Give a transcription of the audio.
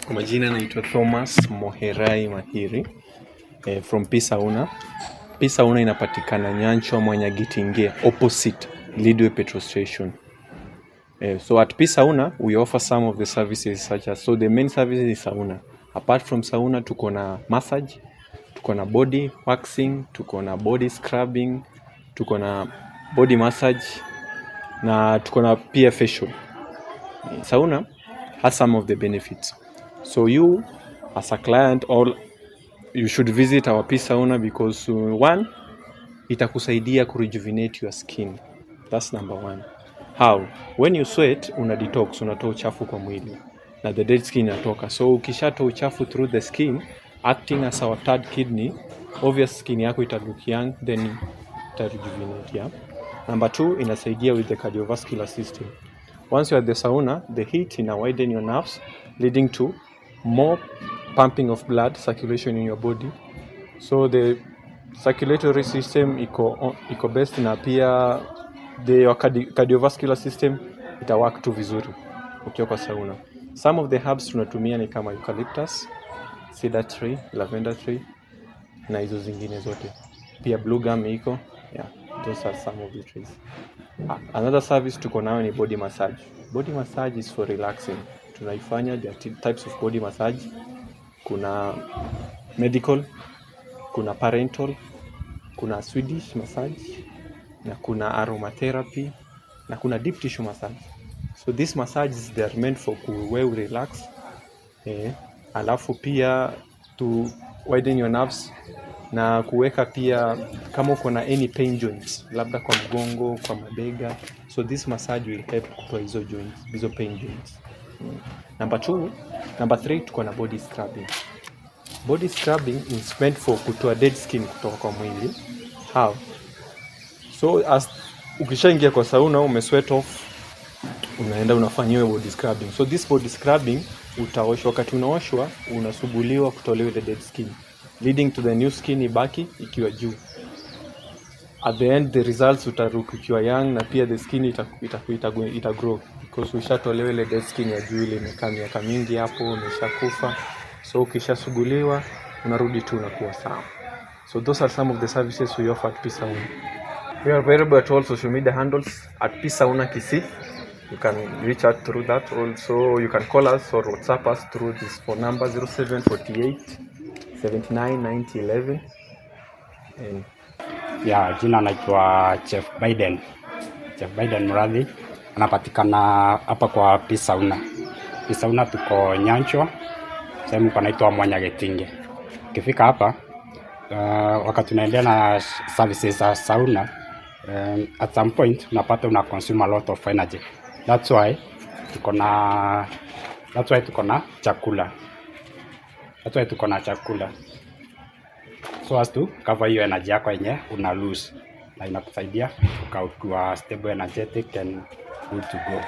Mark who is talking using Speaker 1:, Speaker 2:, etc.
Speaker 1: Kwa majina naitwa Thomas Moherai Mahiri from P-Sauna. P-Sauna inapatikana Nyanchwa Mwanyagitinge, opposite Lidwe Petrol Station. So at P-Sauna we offer some of the services such as, so the main service is sauna. Apart from sauna tuko na massage, tuko na body waxing, tuko na body scrubbing, tuko na body massage na tuko na pia facial. Sauna has some of the benefits. So you as a client, or you should visit our P-Sauna because one, itakusaidia kurejuvenate your skin. That's number one. How? When you sweat, una detox, unatoa uchafu kwa mwili na the dead skin inatoka. So ukishatoa uchafu through the skin, acting as our third kidney, obvious skin yako ita-look young, then ita-rejuvenate, yeah? Number two, inasaidia with the cardiovascular system. Once you are at the sauna, the heat ina widen your nerves, leading to more pumping of blood circulation in your body. So the circulatory system iko best, na pia the cardiovascular system ita work tu vizuri ukiwa kwa sauna. Some of the herbs tunatumia ni kama eucalyptus, cedar tree, lavender tree na hizo zingine zote. Pia blue gum iko. Yeah, those are some of the trees. Another service tuko nayo ni body massage. Body massage is for relaxing. Tunaifanya the types of body massage. Kuna medical, kuna parental, kuna Swedish massage, na kuna aromatherapy, na kuna deep tissue massage. So these massages, they are meant for well relax. Alafu pia to widen your nerves na kuweka pia kama uko na any pain joints, labda kwa mgongo, kwa mabega. So this massage will help kutoa hizo joints, hizo pain joints. Number three, tuko na body scrubbing. Body scrubbing is meant for kutoa dead skin kutoka kwa mwili. How? So as ukishaingia kwa sauna, umesweat off, unaenda unafanyiwa body scrubbing. So this body scrubbing utaoshwa, wakati unaoshwa unasuguliwa kutolewa the dead skin, leading to the new skin ibaki ikiwa juu. At the end the results utaruku ikiwa young, na pia the skin ita grow because ushatolewa ile dead skin ya juu, ile imekaa miaka mingi hapo, imeshakufa. So ukishasuguliwa unarudi tu unakuwa sawa. So those are some of the services we offer at P-Sauna. We are available at all social media handles at P-Sauna Kisii. You can reach out through that. Also, you can call us or WhatsApp us through this phone number 0748 79 90 11.
Speaker 2: Yeah, jina naitwa Chef Biden. Chef Biden Murathi. Anapatikana hapa kwa P-Sauna. P-Sauna tuko Nyanchwa, sehemu panaitwa Mwanyagitinge. Ukifika hapa, wakati tunaendelea na services za sauna, at some point unapata una consume a lot of energy. That's why tuko na chakula. So as to cover hiyo energy yako yenye una lose, na inakusaidia ukawa stable, energetic and good to go.